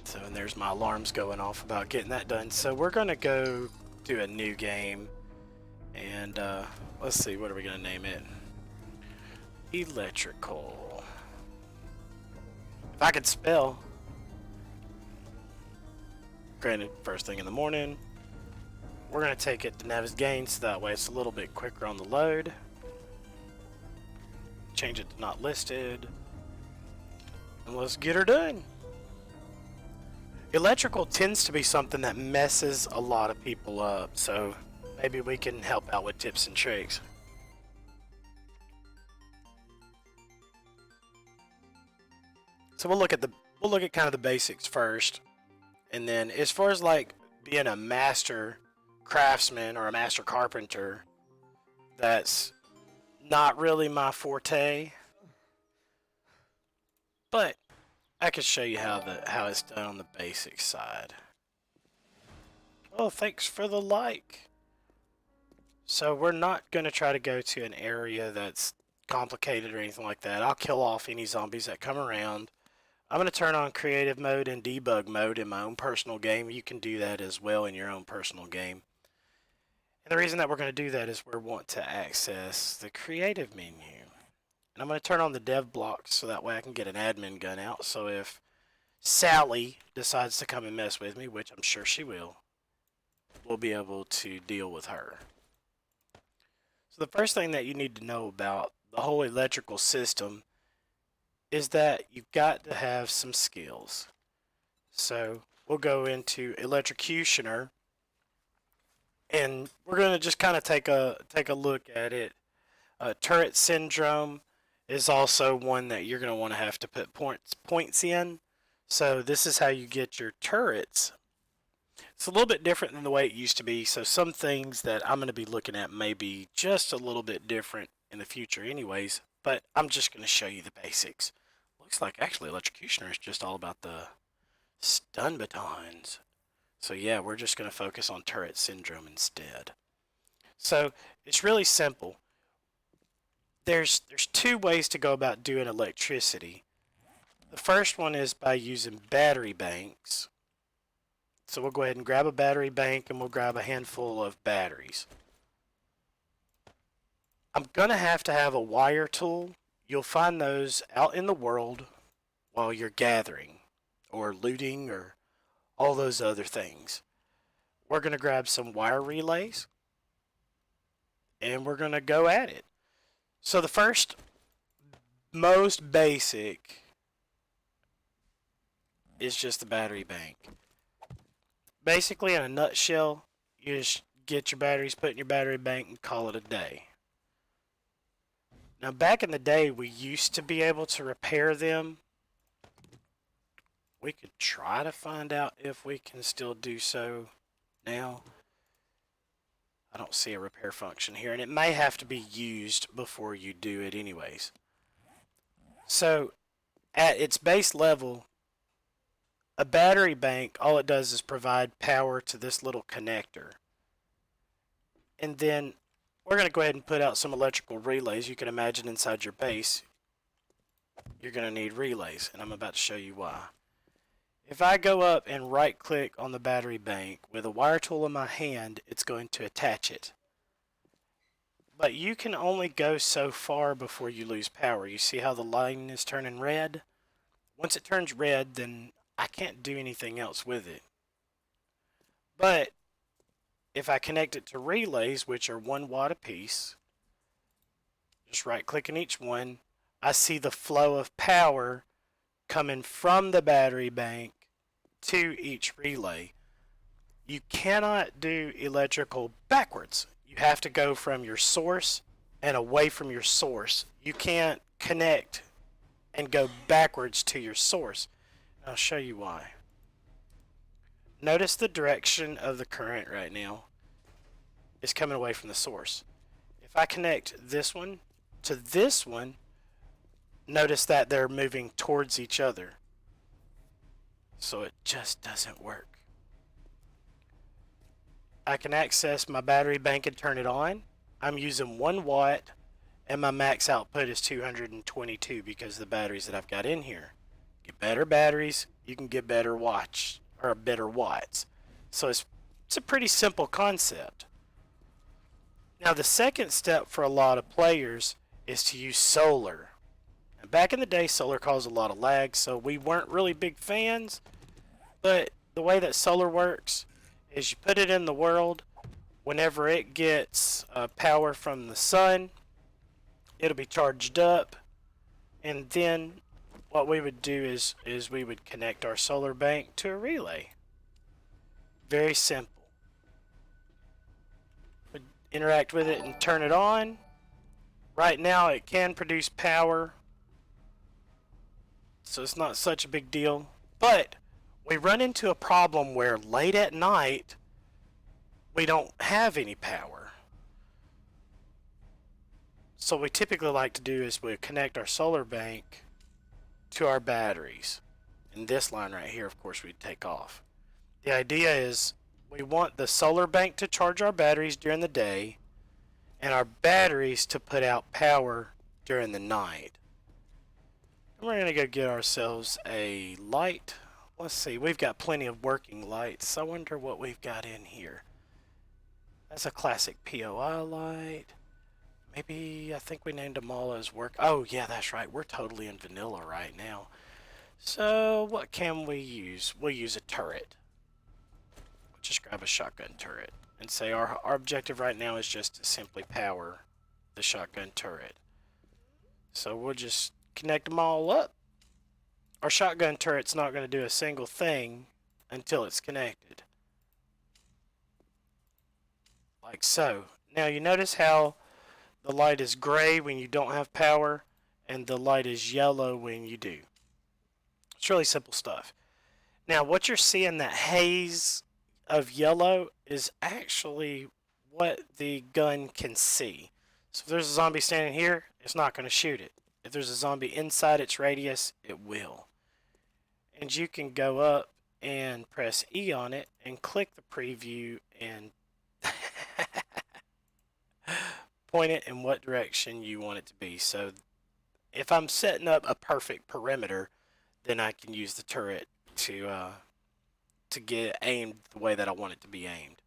So, and there's my alarms going off about getting that done. So we're gonna go do a new game, and let's see, what are we gonna name it? Electrical. If I could spell. Granted, first thing in the morning. We're gonna take it to Nevis Gain so that way it's a little bit quicker on the load. Change it to not listed. And let's get her done. Electrical tends to be something that messes a lot of people up, so maybe we can help out with tips and tricks. So we'll look at kind of the basics first, and then as far as like being a master craftsman or a master carpenter, that's not really my forte, but I can show you how it's done on the basic side. Oh, thanks for the like. So we're not going to try to go to an area that's complicated or anything like that. I'll kill off any zombies that come around. I'm going to turn on creative mode and debug mode in my own personal game. You can do that as well in your own personal game. And the reason that we're going to do that is we want to access the creative menu. And I'm going to turn on the dev blocks so that way I can get an admin gun out. So if Sally decides to come and mess with me, which I'm sure she will, we'll be able to deal with her. So the first thing that you need to know about the whole electrical system is that you've got to have some skills. So we'll go into electrocutioner, and we're going to just kind of take a look at it. Turret syndrome is also one that you're going to have to put points in. So this is how you get your turrets. It's a little bit different than the way it used to be. So some things that I'm going to be looking at may be just a little bit different in the future anyways. But I'm just going to show you the basics. Looks like actually electrocutioner is just all about the stun batons. So yeah, we're just going to focus on turret syndrome instead. So it's really simple. There's two ways to go about doing electricity. The first one is by using battery banks. So we'll go ahead and grab a battery bank and we'll grab a handful of batteries. I'm going to have a wire tool. You'll find those out in the world while you're gathering or looting or all those other things. We're going to grab some wire relays and we're going to go at it. So the first, most basic, is just the battery bank. Basically, in a nutshell, you just get your batteries, put in your battery bank, and call it a day. Now, back in the day, we used to be able to repair them. We could try to find out if we can still do so now. I don't see a repair function here, and it may have to be used before you do it anyways. So, at its base level, a battery bank, all it does is provide power to this little connector. And then we're going to go ahead and put out some electrical relays. You can imagine inside your base, you're going to need relays, and I'm about to show you why. If I go up and right click on the battery bank with a wire tool in my hand, it's going to attach it. But you can only go so far before you lose power. You see how the line is turning red? Once it turns red, then I can't do anything else with it. But if I connect it to relays, which are 1 watt apiece, just right click on each one, I see the flow of power coming from the battery bank to each relay. You cannot do electrical backwards. You have to go from your source and away from your source. You can't connect and go backwards to your source. I'll show you why. Notice the direction of the current right now is coming away from the source. If I connect this one to this one, notice that they're moving towards each other. So it just doesn't work. I can access my battery bank and turn it on. I'm using 1 watt and my max output is 222 because of the batteries that I've got in here. Get better batteries, you can get better watch or better watts. So it's a pretty simple concept. Now the second step for a lot of players is to use solar. And back in the day, solar caused a lot of lag, so we weren't really big fans. But the way that solar works is you put it in the world. Whenever it gets power from the sun, it'll be charged up, and then what we would do is we would connect our solar bank to a relay. Very simple. We'd interact with it and turn it on. Right now it can produce power, so it's not such a big deal. But we run into a problem where late at night we don't have any power. So what we typically like to do is we connect our solar bank to our batteries. And this line right here, of course, we'd take off. The idea is we want the solar bank to charge our batteries during the day and our batteries to put out power during the night. And we're going to go get ourselves a light. Let's see, we've got plenty of working lights. I wonder what we've got in here. That's a classic POI light. Maybe, I think we named them all as work. Oh, yeah, that's right. We're totally in vanilla right now. So, what can we use? We'll use a turret. We'll just grab a shotgun turret and say our objective right now is just to simply power the shotgun turret. So, we'll just connect them all up. Our shotgun turret's not going to do a single thing until it's connected. Like so. Now, you notice how the light is gray when you don't have power, and the light is yellow when you do. It's really simple stuff. Now, what you're seeing, that haze of yellow, is actually what the gun can see. So if there's a zombie standing here, it's not going to shoot it. If there's a zombie inside its radius, it will. And you can go up and press E on it and click the preview and point it in what direction you want it to be. So if I'm setting up a perfect perimeter, then I can use the turret to get aimed the way that I want it to be aimed.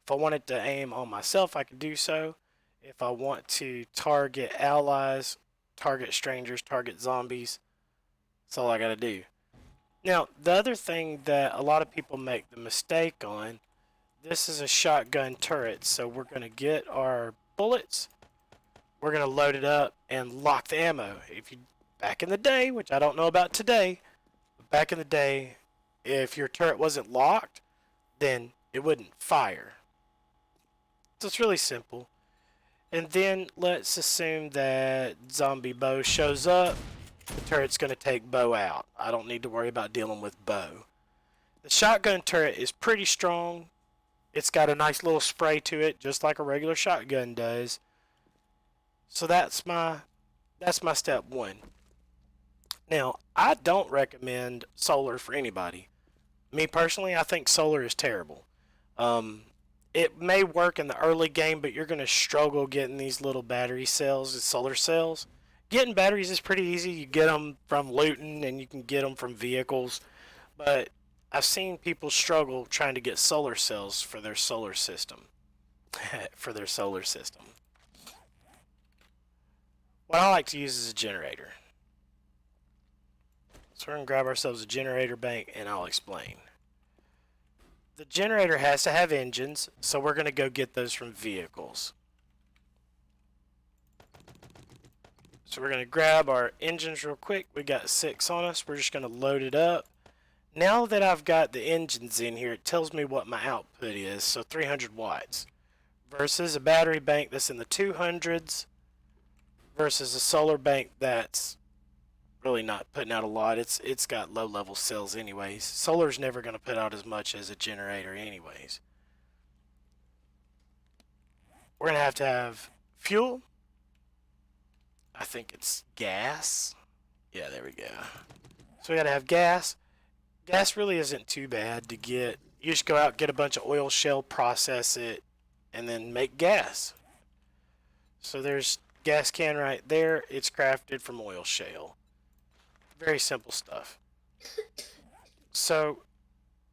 If I want it to aim on myself, I can do so. If I want to target allies, target strangers, target zombies, that's all I gotta do. Now, the other thing that a lot of people make the mistake on, this is a shotgun turret, so we're gonna get our bullets, we're gonna load it up and lock the ammo. If you back in the day, which I don't know about today, but back in the day, if your turret wasn't locked, then it wouldn't fire. So it's really simple. And then let's assume that zombie Bo shows up. The turret's going to take Bo out. I don't need to worry about dealing with Bo. The shotgun turret is pretty strong. It's got a nice little spray to it, just like a regular shotgun does. So that's my step one. Now, I don't recommend solar for anybody. Me personally, I think solar is terrible. It may work in the early game, but you're going to struggle getting these little battery cells, solar cells. Getting batteries is pretty easy. You get them from looting and you can get them from vehicles. But I've seen people struggle trying to get solar cells for their solar system. For their solar system. What I like to use is a generator. So we're going to grab ourselves a generator bank and I'll explain. The generator has to have engines, so we're going to go get those from vehicles. So we're going to grab our engines real quick. We got 6 on us. We're just going to load it up. Now that I've got the engines in here, it tells me what my output is, so 300 watts. Versus a battery bank that's in the 200s versus a solar bank that's really not putting out a lot. It's got low level cells anyways. Solar's never going to put out as much as a generator anyways. We're going to have fuel. I think it's gas. Yeah, there we go. So we got to have gas. Gas really isn't too bad to get. You just go out, get a bunch of oil shell, process it, and then make gas. So there's gas can right there. It's crafted from oil shale. Very simple stuff. So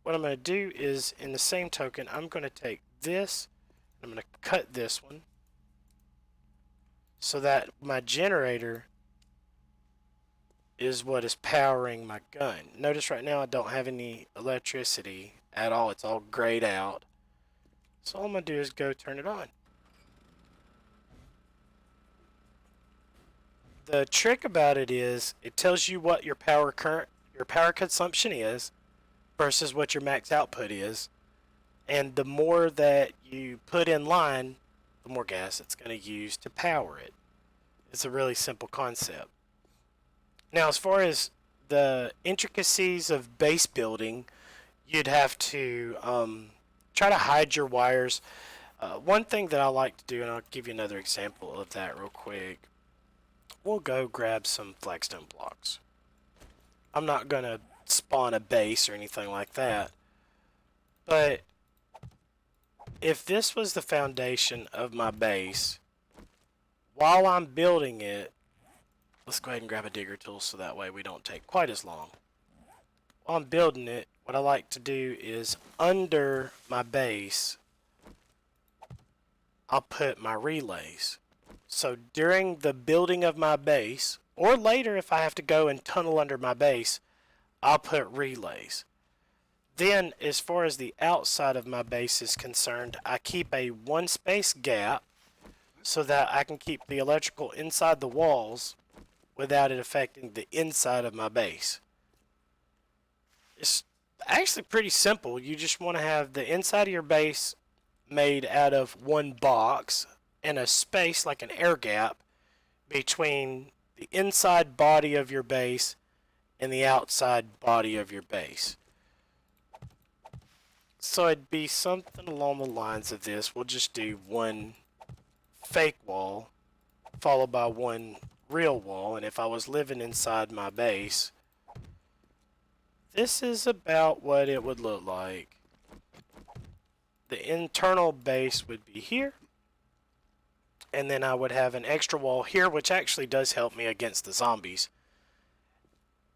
what I'm going to do is, in the same token, I'm going to take this, I'm going to cut this one so that my generator is what is powering my gun. Notice right now I don't have any electricity at all. It's all grayed out. So all I'm going to do is go turn it on. The trick about it is it tells you what your power consumption is versus what your max output is. And the more that you put in line, the more gas it's going to use to power it. It's a really simple concept. Now, as far as the intricacies of base building, you'd have to try to hide your wires. One thing that I like to do, and I'll give you another example of that real quick. We'll go grab some flagstone blocks. I'm not going to spawn a base or anything like that. But if this was the foundation of my base, while I'm building it, let's go ahead and grab a digger tool so that way we don't take quite as long. While I'm building it, what I like to do is under my base, I'll put my relays. So during the building of my base, or later if I have to go and tunnel under my base, I'll put relays. Then, as far as the outside of my base is concerned, I keep a one space gap so that I can keep the electrical inside the walls without it affecting the inside of my base. It's actually pretty simple. You just want to have the inside of your base made out of one box and a space like an air gap between the inside body of your base and the outside body of your base. So it'd be something along the lines of this. We'll just do one fake wall followed by one real wall, and if I was living inside my base, this is about what it would look like. The internal base would be here, and then I would have an extra wall here, which actually does help me against the zombies.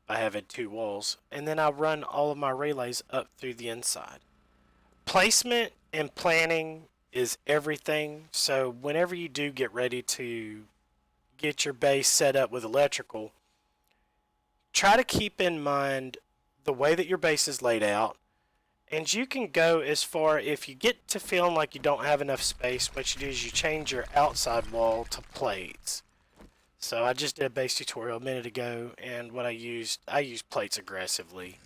I have it two walls, and then I run all of my relays up through the inside. Placement and planning is everything, so whenever you do get ready to get your base set up with electrical, try to keep in mind the way that your base is laid out, and you can go as far, if you get to feeling like you don't have enough space, what you do is you change your outside wall to plates. So I just did a base tutorial a minute ago, and what I used plates aggressively.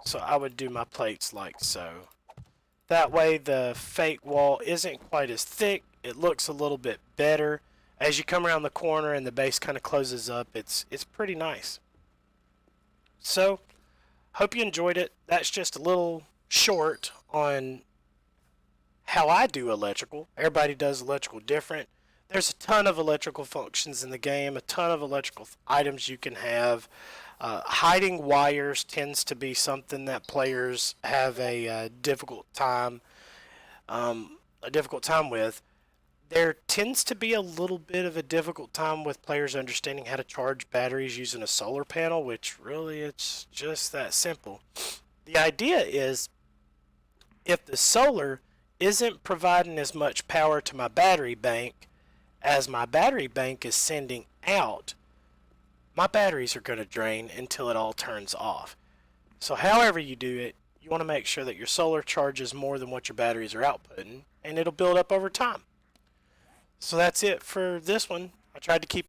So I would do my plates like so. That way the fake wall isn't quite as thick. It looks a little bit better. As you come around the corner and the base kind of closes up, it's pretty nice. So, hope you enjoyed it. That's just a little short on how I do electrical. Everybody does electrical different. There's a ton of electrical functions in the game, a ton of electrical items you can have. Hiding wires tends to be something that players have a difficult time with. There tends to be a little bit of a difficult time with players understanding how to charge batteries using a solar panel, which really it's just that simple. The idea is if the solar isn't providing as much power to my battery bank as my battery bank is sending out, my batteries are going to drain until it all turns off. So however you do it, you want to make sure that your solar charges more than what your batteries are outputting, and it'll build up over time. So that's it for this one. I tried to keep